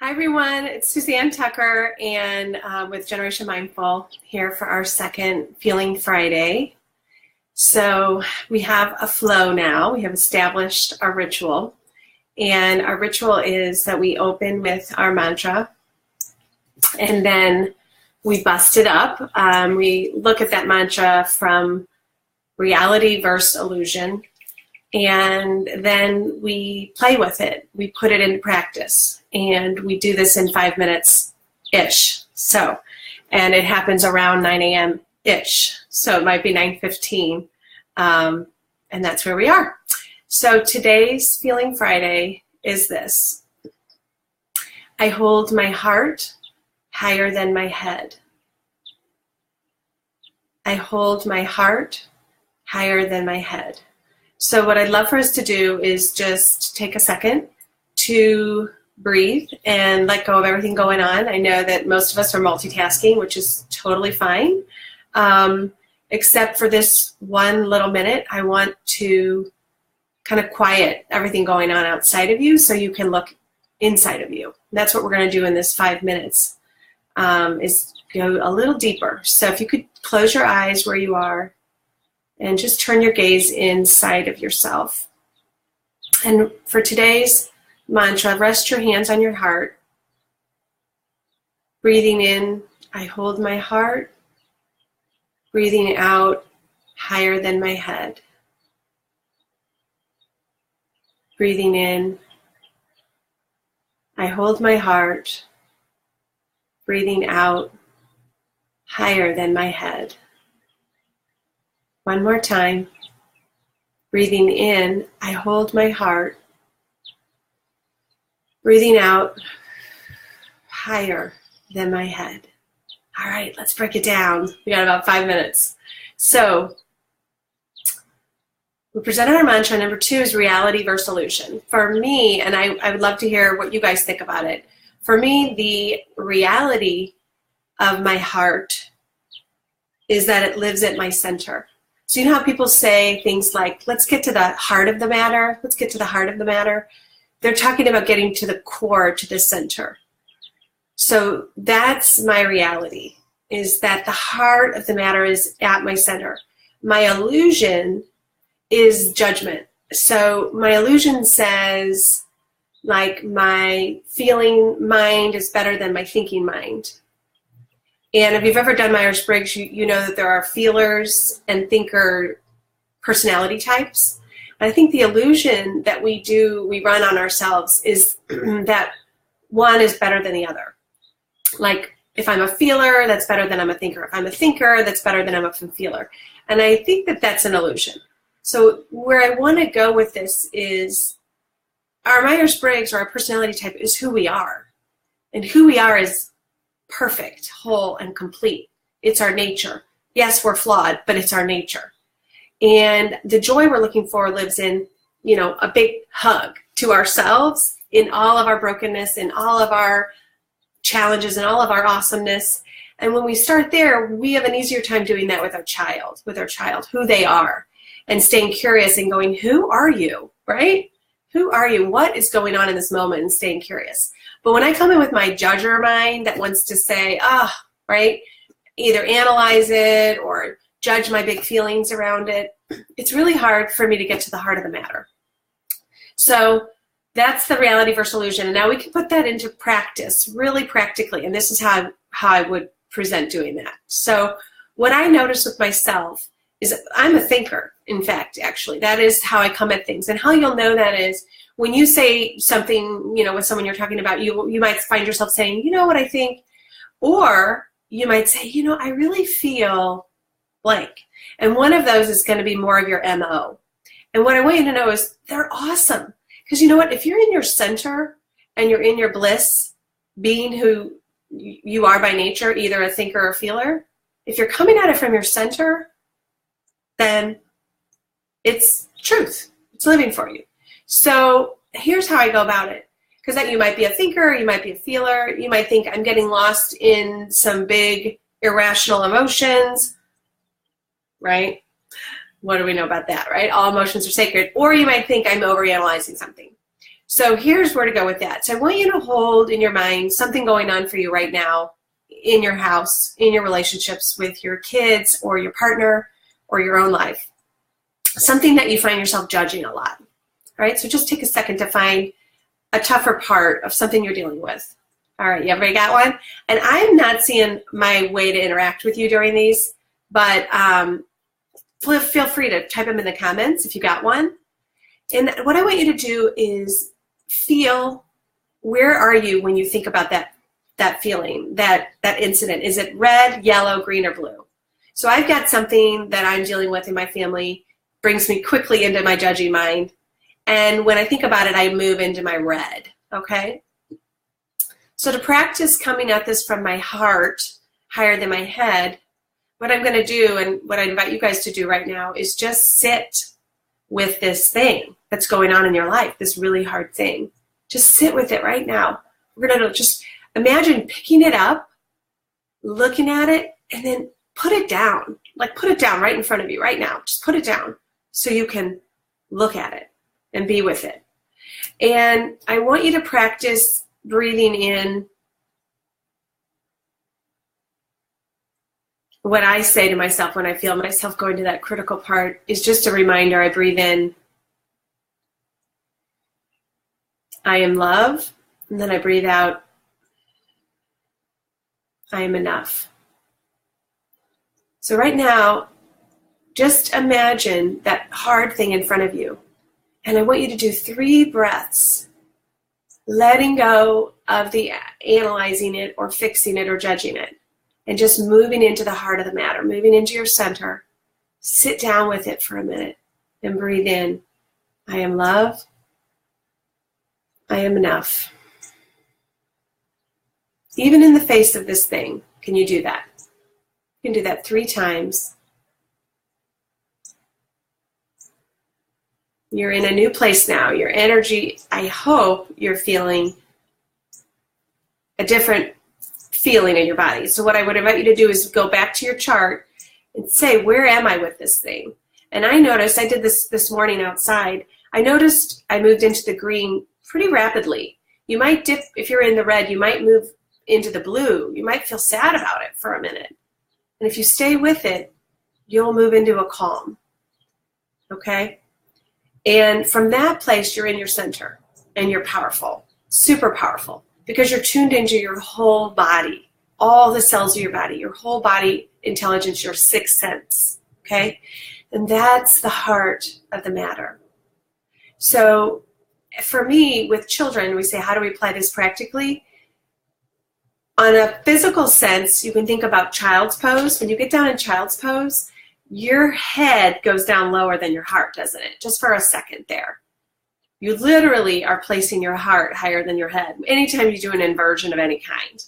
Hi everyone, it's Suzanne Tucker and with Generation Mindful here for our second Feeling Friday. So we have a flow now. We have established our ritual, and our ritual is that we open with our mantra and then we bust it up. We look at that mantra from reality versus illusion, and then we play with it. We put it into practice, and we do this in 5 minutes-ish. And it happens around 9 a.m.-ish. So it might be 9:15, and that's where we are. So today's Feeling Friday is this. I hold my heart higher than my head. I hold my heart higher than my head. So what I'd love for us to do is just take a second to breathe and let go of everything going on. I know that most of us are multitasking, which is totally fine. Except for this one little minute, I want to kind of quiet everything going on outside of you so you can look inside of you. That's what we're going to do in this 5 minutes, is go a little deeper. So if you could close your eyes where you are, and just turn your gaze inside of yourself. And for today's mantra, rest your hands on your heart. Breathing in, I hold my heart. Breathing out, higher than my head. Breathing in, I hold my heart. Breathing out, higher than my head. One more time. Breathing in, I hold my heart. Breathing out, higher than my head. All right, let's break it down. We got about 5 minutes. So we presented our mantra. Number 2 is reality versus illusion. For me, and I would love to hear what you guys think about it. For me, the reality of my heart is that it lives at my center. So you know how people say things like, let's get to the heart of the matter. Let's get to the heart of the matter. They're talking about getting to the core, to the center. So that's my reality, is that the heart of the matter is at my center. My illusion is judgment. So my illusion says, like, my feeling mind is better than my thinking mind. And if you've ever done Myers-Briggs, you know that there are feelers and thinker personality types. And I think the illusion that we run on ourselves is that one is better than the other. Like, if I'm a feeler, that's better than I'm a thinker. If I'm a thinker, that's better than I'm a feeler. And I think that that's an illusion. So where I want to go with this is our Myers-Briggs, or our personality type, is who we are. And who we are is perfect, whole, and complete. It's our nature. Yes, we're flawed, but it's our nature. And the joy we're looking for lives in, a big hug to ourselves in all of our brokenness, in all of our challenges, and all of our awesomeness. And when we start there, we have an easier time doing that with our child, who they are, and staying curious and going, who are you, right? Who are you? What is going on in this moment? And staying curious. But when I come in with my judger mind that wants to say, right, either analyze it or judge my big feelings around it, it's really hard for me to get to the heart of the matter. So that's the reality versus illusion. And now we can put that into practice, really practically. And this is how I would present doing that. So what I notice with myself is I'm a thinker, in fact, actually. That is how I come at things. And how you'll know that is when you say something, with someone you're talking about, you might find yourself saying, you know what I think? Or you might say, I really feel blank. And one of those is going to be more of your MO. And what I want you to know is they're awesome. Because you know what? If you're in your center and you're in your bliss, being who you are by nature, either a thinker or a feeler, if you're coming at it from your center, then it's truth. It's living for you. So here's how I go about it. Because you might be a thinker, you might be a feeler, you might think I'm getting lost in some big irrational emotions, right? What do we know about that, right? All emotions are sacred. Or you might think I'm overanalyzing something. So here's where to go with that. So I want you to hold in your mind something going on for you right now in your house, in your relationships with your kids or your partner or your own life. Something that you find yourself judging a lot. All right, so just take a second to find a tougher part of something you're dealing with. All right, everybody got one? And I'm not seeing my way to interact with you during these, but feel free to type them in the comments if you got one. And what I want you to do is feel, where are you when you think about that feeling, that incident? Is it red, yellow, green, or blue? So I've got something that I'm dealing with in my family, brings me quickly into my judging mind. And when I think about it, I move into my red, okay? So to practice coming at this from my heart, higher than my head, what I'm going to do, and what I invite you guys to do right now, is just sit with this thing that's going on in your life, this really hard thing. Just sit with it right now. We're going to just imagine picking it up, looking at it, and then put it down. Like, put it down right in front of you right now. Just put it down so you can look at it and be with it. And I want you to practice breathing in what I say to myself when I feel myself going to that critical part is just a reminder. I breathe in, I am love, and then I breathe out, I am enough. So right now, just imagine that hard thing in front of you. And I want you to do 3 breaths, letting go of the analyzing it or fixing it or judging it, and just moving into the heart of the matter, moving into your center. Sit down with it for a minute and breathe in. I am love. I am enough. Even in the face of this thing, can you do that? You can do that 3 times. You're in a new place now. Your energy, I hope you're feeling a different feeling in your body. So what I would invite you to do is go back to your chart and say, where am I with this thing? And I noticed, I did this morning outside, I noticed I moved into the green pretty rapidly. You might dip, if you're in the red, you might move into the blue. You might feel sad about it for a minute. And if you stay with it, you'll move into a calm. Okay? And from that place, you're in your center and you're powerful, super powerful, because you're tuned into your whole body, all the cells of your body, your whole body intelligence, your 6th sense, okay? And that's the heart of the matter. So for me, with children, we say, how do we apply this practically? On a physical sense, you can think about child's pose. When you get down in child's pose, your head goes down lower than your heart, doesn't it? Just for a second there. You literally are placing your heart higher than your head anytime you do an inversion of any kind.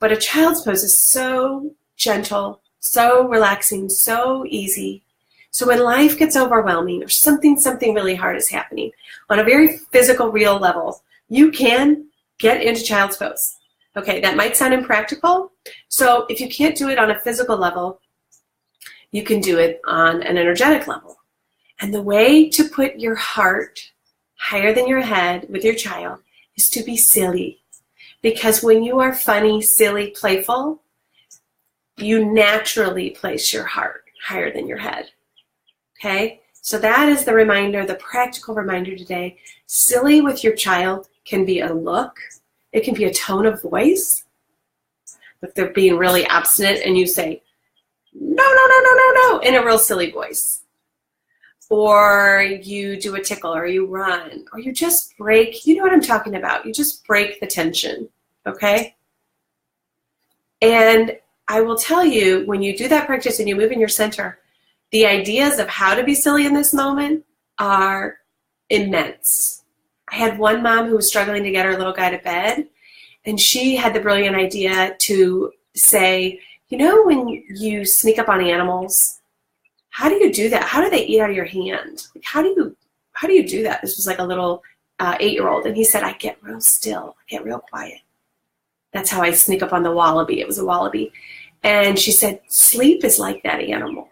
But a child's pose is so gentle, so relaxing, so easy. So when life gets overwhelming or something really hard is happening, on a very physical, real level, you can get into child's pose. Okay, that might sound impractical. So if you can't do it on a physical level, you can do it on an energetic level. And the way to put your heart higher than your head with your child is to be silly. Because when you are funny, silly, playful, you naturally place your heart higher than your head. Okay? So that is the reminder, the practical reminder today. Silly with your child can be a look. It can be a tone of voice. If they're being really obstinate and you say, no, in a real silly voice. Or you do a tickle, or you run, or you just break, you know what I'm talking about. You just break the tension, okay? And I will tell you, when you do that practice and you move in your center, the ideas of how to be silly in this moment are immense. I had one mom who was struggling to get her little guy to bed, and she had the brilliant idea to say, you know, when you sneak up on animals, how do you do that? How do they eat out of your hand? Like, how do you do that? This was like a little 8-year-old, and he said, I get real still, I get real quiet. That's how I sneak up on the wallaby. It was a wallaby. And she said, sleep is like that animal.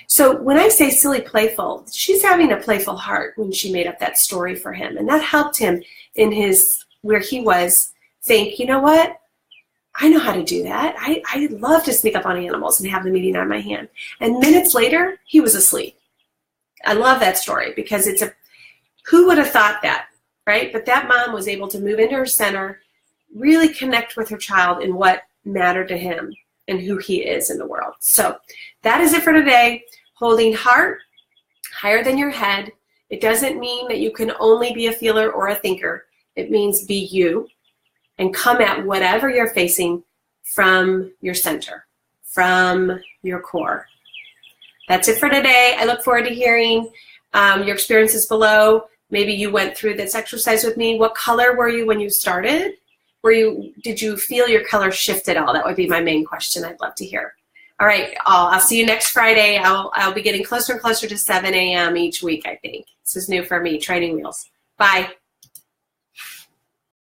So when I say silly playful, she's having a playful heart when she made up that story for him. And that helped him in his, where he was, think, you know what? I know how to do that. I love to sneak up on animals and have them eating on my hand. And minutes later, he was asleep. I love that story because it's who would have thought that, right? But that mom was able to move into her center, really connect with her child in what mattered to him and who he is in the world. So that is it for today. Holding heart higher than your head. It doesn't mean that you can only be a feeler or a thinker. It means be you and come at whatever you're facing from your center, from your core. That's it for today. I look forward to hearing your experiences below. Maybe you went through this exercise with me. What color were you when you started? Did you feel your color shift at all? That would be my main question. I'd love to hear. All right, I'll see you next Friday. I'll be getting closer and closer to 7 a.m. each week, I think. This is new for me, training wheels. Bye.